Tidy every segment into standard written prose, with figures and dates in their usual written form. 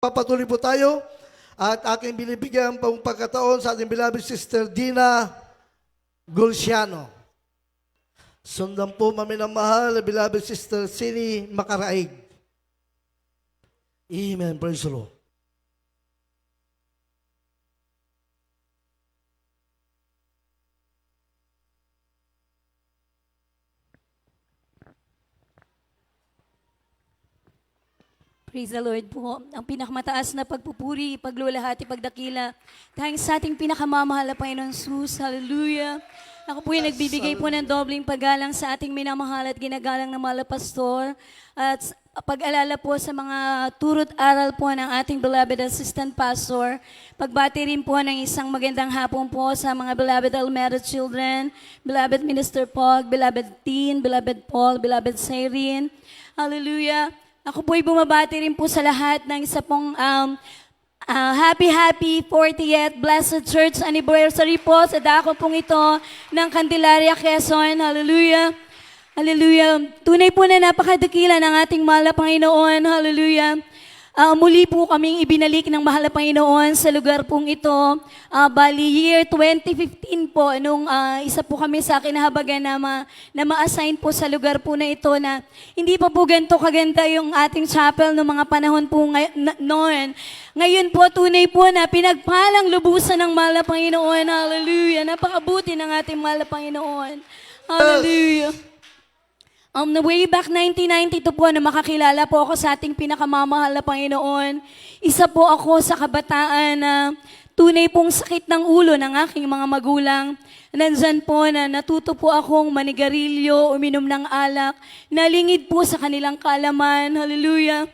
Papatuloy po tayo at aking binibigyan pang pagkataon sa ating beloved sister Dina Gulciano. Sundan po mami ng mahal, beloved sister Sini Makaraig. Amen. Praise the Lord. Praise the Lord po. Ang pinakamataas na pagpupuri, paglulahati, pagdakila. Dahil sa ating pinakamamahal na Panginoon Jesus. Hallelujah. Ako po yung nagbibigay po ng dobling paggalang sa ating minamahal at ginagalang na mahal na pastor. At pag-alala po sa mga turot aral po ng ating beloved assistant pastor. Pagbati rin po ng isang magandang hapon po sa mga beloved Almeda children, beloved Minister Pog, beloved Teen, beloved Paul, beloved Cyrene. Hallelujah. Ako po'y bumabati rin po sa lahat ng isa pong happy 40th Blessed Church Anniversary po sa dako pong ito ng Candelaria, Quezon. Hallelujah. Hallelujah. Tunay po na napakadakila ng ating mahal na Panginoon. Hallelujah. Muli po kaming ibinalik ng mahal na Panginoon sa lugar pong ito. Bali, year 2015 po, nung isa po kami sa kinahabagan na ma-assign po sa lugar po na ito na hindi pa po ganito kaganda yung ating chapel noong mga panahon po noon. Ngayon po, tunay po na pinagpalang lubusan ng mahal na Panginoon. Hallelujah. Napakabuti ng ating mahal na Panginoon. Hallelujah. The way back 1992 po na makakilala po ako sa ating pinakamamahal na Panginoon. Isa po ako sa kabataan na tunay pong sakit ng ulo ng aking mga magulang. Nandyan po na natuto po akong manigarilyo, uminom ng alak, nalingid po sa kanilang kaalaman. Hallelujah.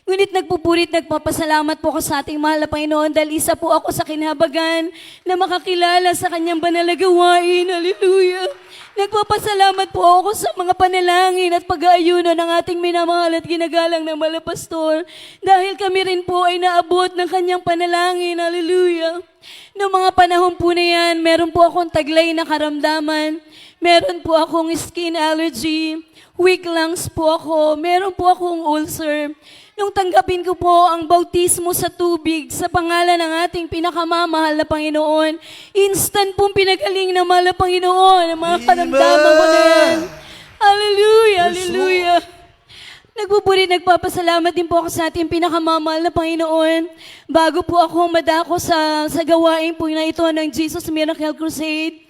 Ngunit nagpupurit, nagpapasalamat po ako sa ating mahal na Panginoon dahil isa po ako sa kinahabagan na makakilala sa kanyang banal na gawain. Hallelujah. Nagpapasalamat po ako sa mga panalangin at pag-aayuno ng ating minamahal at ginagalang na mahal na pastor dahil kami rin po ay naabot ng kanyang panalangin. Hallelujah. Noong mga panahon po na yan, meron po akong taglay na karamdaman. Meron po akong skin allergy. Weak lungs po ako. Meron po akong ulcer. Nung tanggapin ko po ang bautismo sa tubig sa pangalan ng ating pinakamamahal na Panginoon, instant pong pinagaling na mahal na Panginoon ang mga karamdaman ko na yan. Hallelujah, hallelujah. Nagpupuri, nagpapasalamat din po ako sa ating pinakamamahal na Panginoon. Bago po ako madako sa gawain po na ito ng Jesus Miracle Crusade,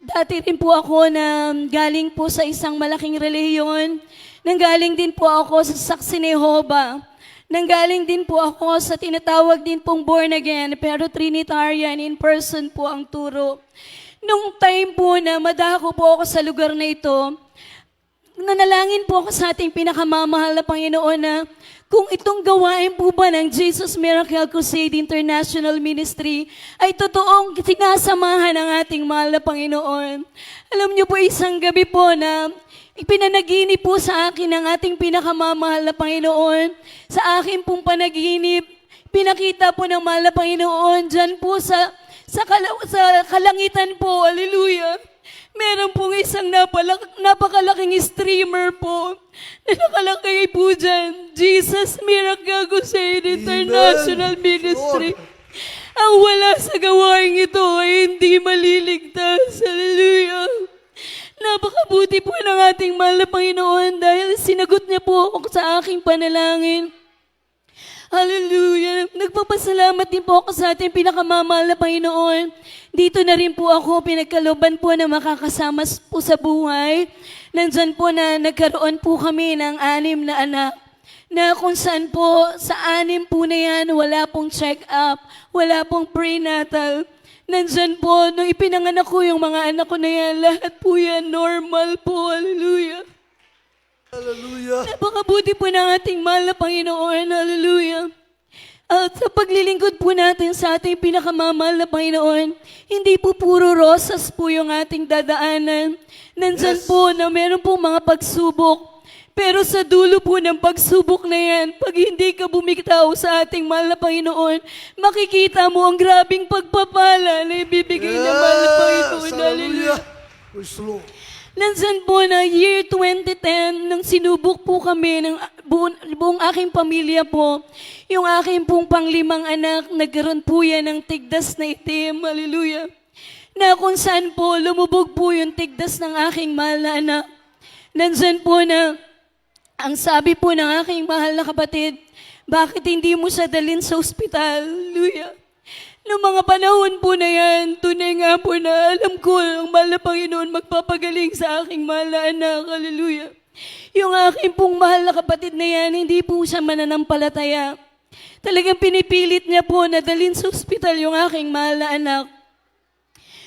dati rin po ako na galing po sa isang malaking relihiyon. Nanggaling din po ako sa Saksi ni Jehovah. Nanggaling din po ako sa tinatawag din pong born again, pero Trinitarian, in person po ang turo. Nung time po na madako po ako sa lugar na ito, nanalangin po ako sa ating pinakamamahal na Panginoon na kung itong gawain po ba ng Jesus Miracle Crusade International Ministry ay totoong sinasamahan ng ating mahal na Panginoon. Alam niyo po, isang gabi po na ipinanaginip po sa akin ng ating pinakamamahal na Panginoon. Sa akin pong panaginip, pinakita po ng mahal na Panginoon dyan po sa kalangitan po. Hallelujah. Meron pong isang napakalaking streamer po na nakalagay po dyan, Jesus Miracle Crusade International Ministry. Ang wala sa gawain ito ay hindi maliligtas. Hallelujah. Napakabuti po ng ating mahal na Panginoon dahil sinagot niya po ako sa aking panalangin. Hallelujah. Nagpapasalamat din po ako sa ating pinakamamahal na Panginoon. Dito na rin po ako pinagkalooban po na makakasama po sa buhay. Nandyan po na nagkaroon po kami ng 6 na anak. Na kung saan po, sa 6 po na yan, wala pong check-up, wala pong prenatal. Nandyan po, nung ipinanganak ko yung mga anak ko na yan, lahat po yan normal po. Hallelujah. Hallelujah. Napakabuti po ng ating mahal na Panginoon. Hallelujah. At sa paglilingkod po natin sa ating pinakamamahal na Panginoon, hindi po puro rosas po yung ating dadaanan. Nandyan po na meron po mga pagsubok. Pero sa dulo po ng pagsubok na yan, pag hindi ka bumitaw sa ating mahal na Panginoon, makikita mo ang grabing pagpapala na ibibigay ng mahal na Panginoon. Hallelujah. Praise the Lord. Nandyan po na year 2010, nang sinubok po kami ng buong aking pamilya po, yung aking pong panglimang anak, nagkaroon po yan ng tigdas na itim, hallelujah. Na kung saan po, lumubog po yung tigdas ng aking mahal na anak. Nandyan po na, ang sabi po ng aking mahal na kapatid, bakit hindi mo siya dalhin sa ospital? Hallelujah. Noong mga panahon po na yan, tunay nga po na alam ko ang mahal na Panginoon magpapagaling sa aking mahal na anak. Hallelujah. Yung aking pong mahal na kapatid na yan, hindi po siya mananampalataya. Talagang pinipilit niya po na dalhin sa ospital yung aking mahal na anak.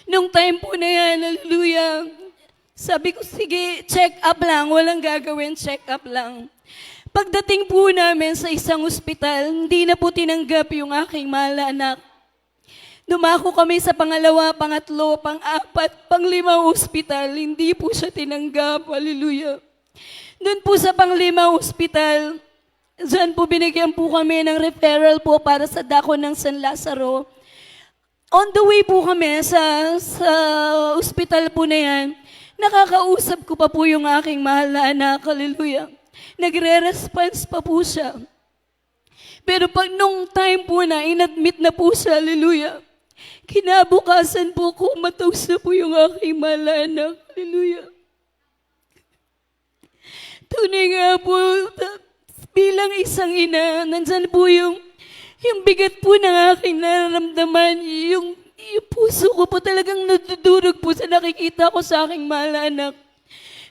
Nung time po na yan, hallelujah, sabi ko, sige, check up lang, walang gagawin, check up lang. Pagdating po namin sa isang ospital, hindi na po tinanggap yung aking mahal na anak. Dumako kami sa pangalawa, pangatlo, pang-apat, pang-limang ospital, hindi po siya tinanggap, hallelujah. Doon po sa pang-limang ospital, dyan po binigyan po kami ng referral po para sa dako ng San Lazaro. On the way po kami sa ospital po na yan, nakakausap ko pa po yung aking mahal na anak, hallelujah. Nagre-response pa po siya. Pero pag nung time po na, inadmit na po siya, hallelujah. Kinabukasan po ko, matausa po yung aking mahal na anak, hallelujah. Tunay nga po, bilang isang ina, nandyan po yung bigat po ng aking nararamdaman, yung puso ko po talagang nadudurog po sa nakikita ko sa aking mahal na anak.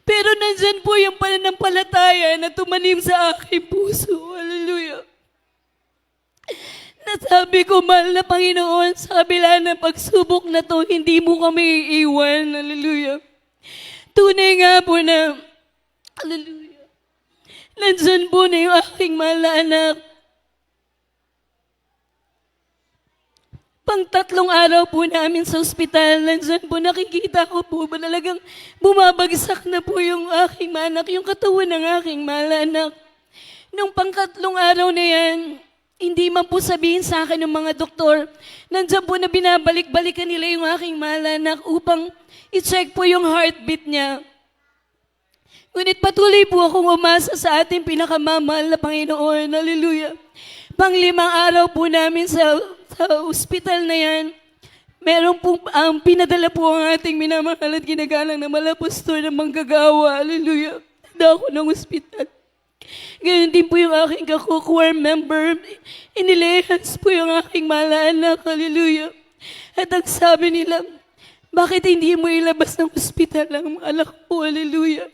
Pero nandyan po yung pananampalataya na tumanim sa aking puso. Hallelujah. Nasabi ko, mahal na Panginoon, sa kabila ng pagsubok na to, hindi mo kami iiwan. Hallelujah. Tunay nga po na, hallelujah, nandyan po na yung aking mahal na anak. Pang-3 araw po namin sa ospital, nandyan po nakikita ko po, talagang bumabagsak na po yung aking anak, yung katawan ng aking mahal na anak. Nung pang-3 araw na yan, hindi man po sabihin sa akin ng mga doktor, nandyan po na binabalik-balikan nila yung aking mahal na anak upang i-check po yung heartbeat niya. Ngunit patuloy po akong umasa sa ating pinakamamahal na Panginoon. Hallelujah. Pang-5 araw po namin sa ospital na yan, meron pong pinadala po ang ating minamahal at ginagalang na malapastor ng manggagawa. Hallelujah. Dako ng ospital. Ganyan din po yung aking kakukwar member. Inilehans po yung aking mahal na anak. Hallelujah. At ang sabi nila, bakit hindi mo ilabas ng ospital ang anak ko? Hallelujah.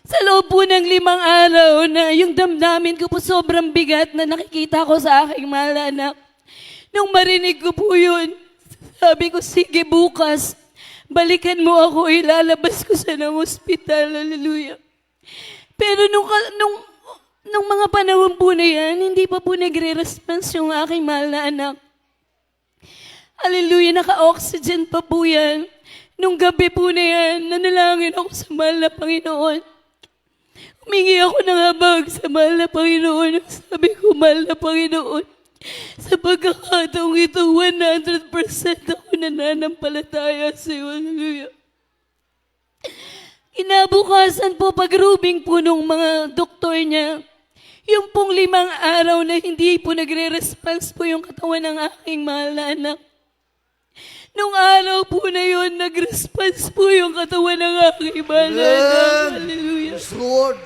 Sa loob po ng 5 araw na yung damdamin ko po sobrang bigat na nakikita ko sa aking mahal na anak. Nung marinig ko po yun, sabi ko, sige bukas, balikan mo ako, ilalabas ko siya ng ospital. Hallelujah. Pero nung mga panahon po na yan, hindi pa po nagre-response yung aking mahal na anak. Hallelujah, naka-oxygen pa po yan. Nung gabi po na yan, nanalangin ako sa mahal na Panginoon. Humingi ako ng habag sa mahal na Panginoon. Sabi ko, mahal na Panginoon, sa pagkakataong ito, 100% ako nananampalataya sa iyo. Hallelujah. Inabukasan po, pagrubing po nung mga doktor niya, yung pong 5 araw na hindi po nagre-response po yung katawan ng aking mahal na anak. Nung araw po na yun, nag-response po yung katawan ng aking mahal na anak. Hallelujah. Yes, Lord.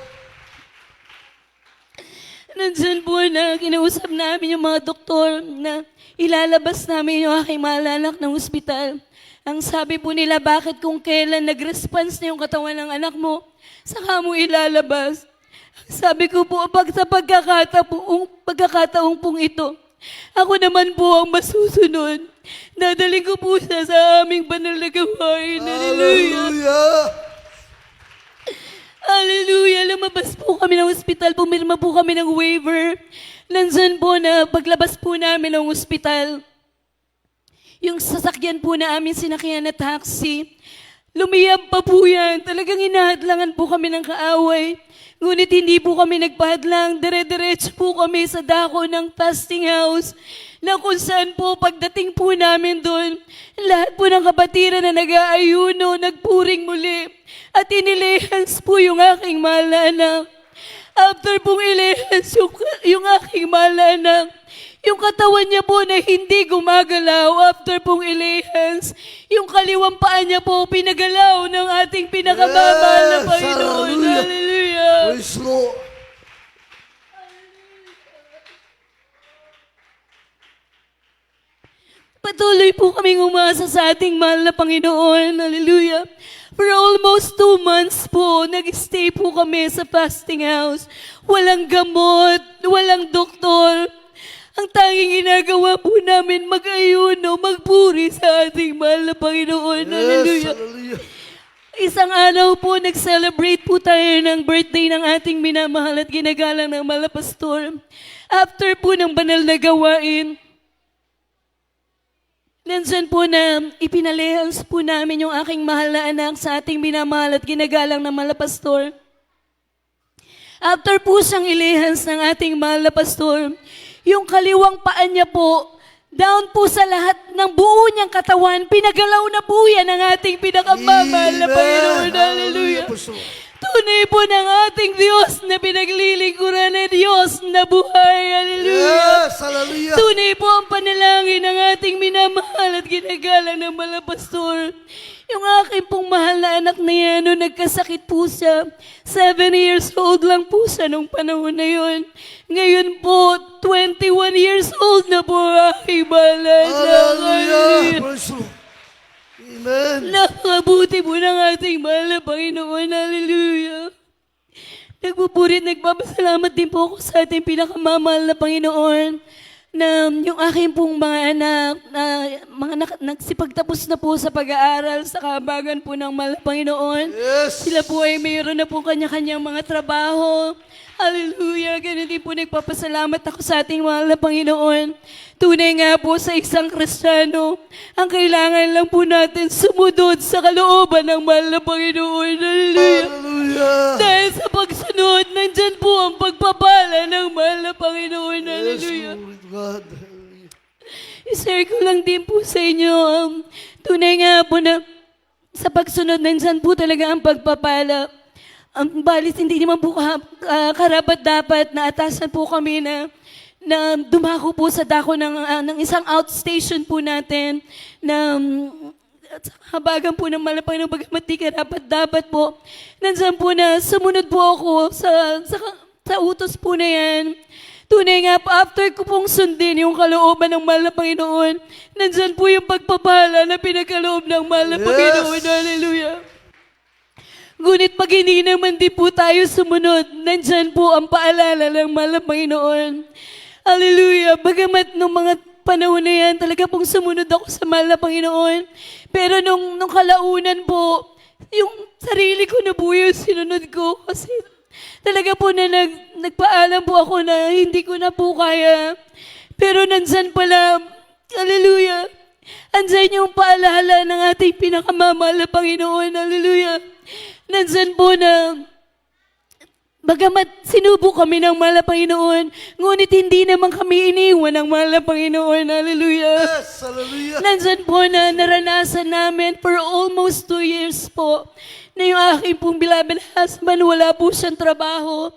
Nandyan po na kinausap namin yung mga doktor na ilalabas namin yung aking mahal na anak ng ospital. Ang sabi po nila, bakit kung kailan nag-response na yung katawan ng anak mo, saka mo ilalabas? Sabi ko po, pag sa pagkakataong pong ito, ako naman po ang masusunod. Dadaling ko po siya sa aming banal na gawain. Hallelujah. Hallelujah. Hallelujah. Lumabas po kami ng ospital. Pumirma po kami ng waiver. Nandyan po na paglabas po namin ng ospital, yung sasakyan po na amin sinakyan na taxi, lumiyab pa po yan. Talagang inahadlangan po kami ng kaaway. Ngunit hindi po kami nagpahadlang, dire-diretso po kami sa dako ng fasting house na kung saan po pagdating po namin doon, lahat po ng kapatiran na nag-aayuno, nagpuring muli at inilehans po yung aking mahal na anak. After pong ilehans yung aking mahal na anak, yung katawan niya po na hindi gumagalaw after pong ilehans, yung kaliwang paa niya po pinagalaw ng ating pinakamamahal na Yes! Panginoon. Hallelujah! Hallelujah! Praise Lord. Patuloy po kaming umasa sa ating mahal na Panginoon. Hallelujah. For almost 2 months po, nag-stay po kami sa fasting house. Walang gamot, walang doktor. Ang tanging ginagawa po namin mag-ayuno, magpuri sa ating mahal na Panginoon. Yes, Hallelujah. hallelujah. Isang araw po, nag-celebrate po tayo ng birthday ng ating minamahal at ginagalang ng mahal na pastor. After po ng banal na gawain, nandyan po na ipinalehans po namin yung aking mahal na anak sa ating minamahal at ginagalang ng mahal na pastor. After po siyang ilehans ng ating mahal na pastor, yung kaliwang paa niya po, down po sa lahat ng buo niyang katawan, pinagalaw na po yan ng ating pinakamamahal na Panginoon. Hallelujah. Praise Lord. Tunay po ng ating Diyos na pinaglilingkuran na Diyos na buhay. Hallelujah. Yes, hallelujah. Tunay po ang panalangin ng ating minamahal at ginagalang ng mga pastor. Yung aking pong mahal na anak na yan, nung nagkasakit po siya, 7 years old lang po siya nung panahon na yun. Ngayon po, 21 years old na po ang aking mahal na anak. Hallelujah. Hallelujah. Praise Lord. Amen. Napakabuti po ng ating mahal na Panginoon. Hallelujah. Nagpupurit, nagpapasalamat din po ako sa ating pinakamamahal na Panginoon na yung aking pong mga anak, nagsipagtapos na po sa pag-aaral sa kahabagan po ng mahal na Panginoon. Yes. Sila po ay mayroon na po kanya-kanyang mga trabaho. Hallelujah. Ganun din po nagpapasalamat ako sa ating mahal na Panginoon. Tunay nga po sa isang Kristiyano, ang kailangan lang po natin sumunod sa kalooban ng mahal na Panginoon. Hallelujah. Hallelujah. Dahil sa pagsunod, nandyan po ang pagpapala ng mahal na Panginoon. Yes, Hallelujah. glory to God. Hallelujah. I-share ko lang din po sa inyo, tunay nga po na sa pagsunod, nandyan po talaga ang pagpapala. Ang balis, hindi naman po karapat-dapat na atasan po kami na dumako po sa dako ng isang outstation po natin na at sa habagan po ng malapang ng bagamat di karapat-dapat po. Nandiyan po na sumunod po ako sa utos po na yan. Tunay nga po, after ko pong sundin yung kalooban ng mahal na Panginoon, nandyan po yung pagpapala na pinagkaloob ng mahal na Yes. Panginoon. Hallelujah. Ngunit pag hindi naman di po tayo sumunod, nandyan po ang paalala ng mahal na Panginoon. Hallelujah. Bagamat nung mga panahon na yan, talaga pong sumunod ako sa mahal na Panginoon. Pero nung kalaunan po, yung sarili ko na po yung sinunod ko. Kasi talaga po na nagpaalam po ako na hindi ko na po kaya. Pero nandyan pala, hallelujah, andyan yung paalala ng ating pinakamamahal na Panginoon. Hallelujah. Nandyan po na, bagamat sinubo kami ng mahal na Panginoon, ngunit hindi naman kami iniwan ng mahal na Panginoon. Hallelujah. Yes, hallelujah. Nandyan po na naranasan namin for almost 2 years po na yung aking pong beloved husband, wala po siyang trabaho.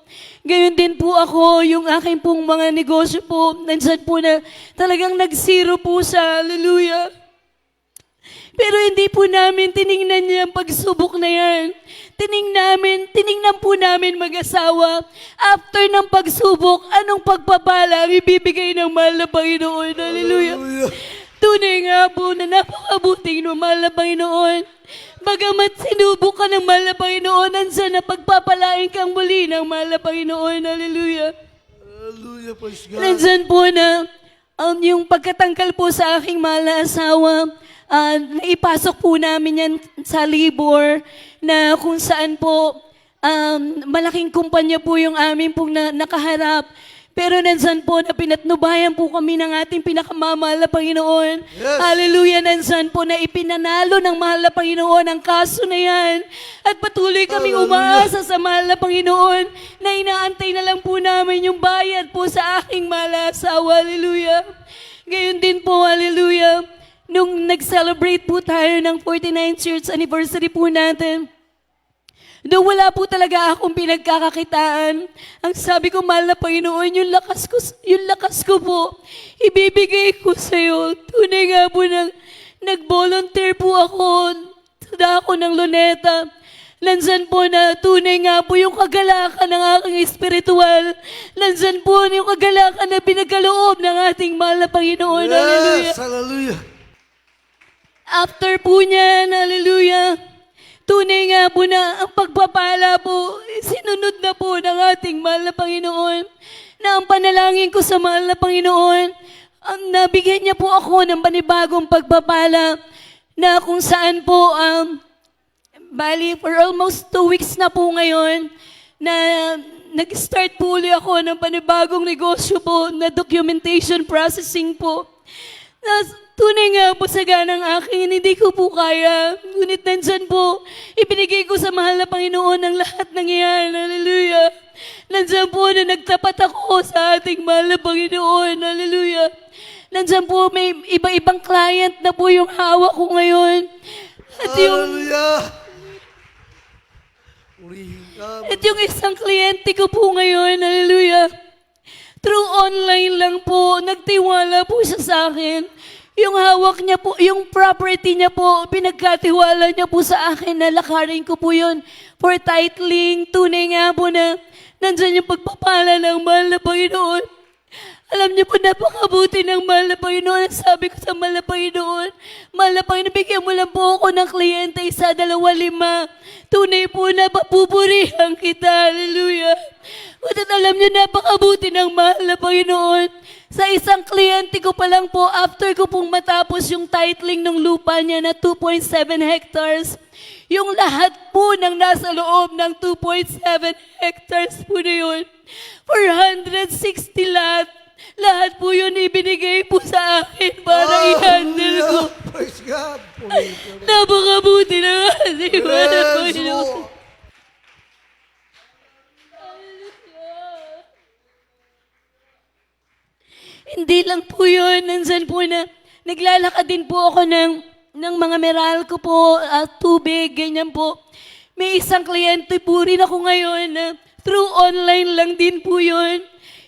Gayon din po ako, yung aking pong mga negosyo po, nandyan po na talagang nag-zero po siya. Hallelujah. Pero hindi po namin tiningnan niya ang pagsubok na yan. Tiningnan po namin mag-asawa. After ng pagsubok, anong pagpapala ang ibibigay ng mahal na Panginoon? Hallelujah. Hallelujah. Tunay nga po na napakabuting ng mahal na Panginoon. Bagamat sinubok ka ng mahal na Panginoon, nandiyan na pagpapalain kang muli ng mahal na Panginoon. Hallelujah. Hallelujah, praise God. Nandyan po na yung pagkatangkal po sa aking mahal na asawa, naipasok po namin yan sa labor na kung saan po malaking kumpanya po yung amin pong nakaharap. Pero nandyan po na pinatnubayan po kami ng ating pinakamamahal na Panginoon. Yes. Hallelujah, nandyan po na ipinanalo ng mahal na Panginoon ang kaso na yan. At patuloy kaming Hallelujah. umaasa sa mahal na Panginoon na inaantay na lang po namin yung bayad po sa aking mahal na asawa. Hallelujah. Gayon din po, hallelujah, nung nag-celebrate po tayo ng 49th church anniversary po natin, doon wala po talaga akong pinagkakakitaan. Ang sabi ko, mahal na Panginoon, yung lakas ko po, ibibigay ko sa iyo. Tunay nga po nag-volunteer po ako sa dako ng Luneta. Nandyan po na tunay nga po yung kagalakan ng aking espiritual. Nandyan po yung kagalakan na pinagkaloob ng ating mahal na Panginoon. Hallelujah. Yes, hallelujah. After po niyan, hallelujah, tunay nga po na ang pagpapala po, sinunod na po ng ating mahal na Panginoon, na ang panalangin ko sa mahal na Panginoon, ang nabigyan niya po ako ng panibagong pagpapala, na kung saan po, bali, for almost 2 weeks na po ngayon, na nag-start po uli ako ng panibagong negosyo po, na documentation processing po. Tunay nga po sa ganang akin, hindi ko po kaya. Ngunit nandyan po, ibinigay ko sa mahal na Panginoon ang lahat ng iyan. Hallelujah. Nandyan po na nagtapat ako sa ating mahal na Panginoon. Hallelujah. Nandyan po, may iba-ibang client na po yung hawak ko ngayon. Hallelujah. Purihin ka. At yung isang kliyente ko po ngayon, hallelujah, through online lang po, nagtiwala po siya sa akin. Yung hawak niya po, yung property niya po, pinagkatiwala niya po sa akin na lakarin ko po yun for titling. Tunay nga po na nandyan yung pagpapala ng mahal na Panginoon. Alam niyo po, napakabuti ng mahal na Panginoon. Sabi ko sa mahal na Panginoon, mahal na Panginoon, bigyan mo lang po ako ng kliyente, 1, 2, 5. Tunay po na papupurihan kita. Hallelujah. At alam niyo, napakabuti ng mahal na Panginoon. Sa isang kliyente ko pa lang po, after ko pong matapos yung titling ng lupa niya na 2.7 hectares, yung lahat po ng nasa loob ng 2.7 hectares po na yun, 460 lahat po yun ibinigay po sa akin para i-handle ko. Hallelujah. Praise God. Purihin ka. Napakabuti ng ating mahal na Yes, Panginoon. Lord. Hindi lang po yun. Nandyan po na naglalakad din po ako ng mga Meralco po, tubig, ganyan po. May isang kliyente po rin ako ngayon na through online lang din po yun.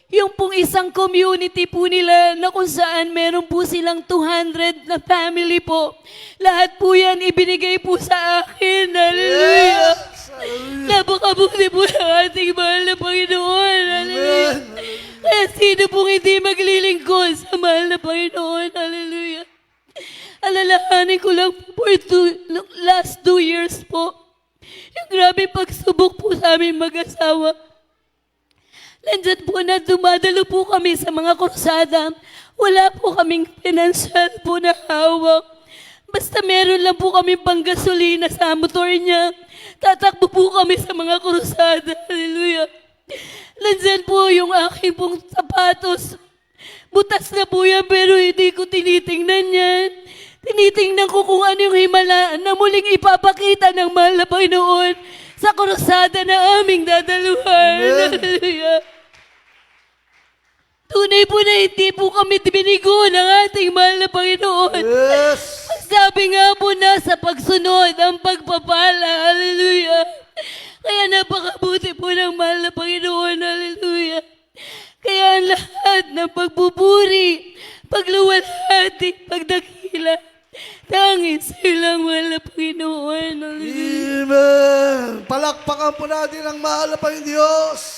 Yung pong isang community po nila na kung saan meron po silang 200 na family po. Lahat po yan ibinigay po sa akin. Hallelujah. Yes, hallelujah. Napakabuti po ng ating mahal na Panginoon. Hallelujah. Amen. Kaya sino pong hindi maglilingkod sa mahal na Panginoon? Hallelujah. Alalahanin ko lang po for last 2 years po. Yung grabe pagsubok po sa aming mag-asawa. Nandyan po na dumadalo po kami sa mga krusada. Wala po kaming financial po na hawak. Basta meron lang po kami panggasolina sa motor niya. Tatakbo po kami sa mga krusada. Hallelujah. Nandyan po yung aking pong sapatos. Butas na po yan pero hindi ko tinitingnan yan. Tinitingnan ko kung ano yung himala na muling ipapakita ng mahal na Panginoon sa krusada na aming dadaluhan. Amen. Hallelujah. Tunay po na hindi po kami binigo ng ating mahal na Panginoon. Yes. Sabi nga po na sa pagsunod ang pagpapala. Hallelujah. Kaya napakabuti po ng mahal na Panginoon. Hallelujah. Kaya ang lahat ng pagbuburi, pagluwalhati, pagdakila, tangin sa ilang mahal na Panginoon. Hallelujah. Amen. Palakpakan po natin ang mahal na Panginoon Diyos.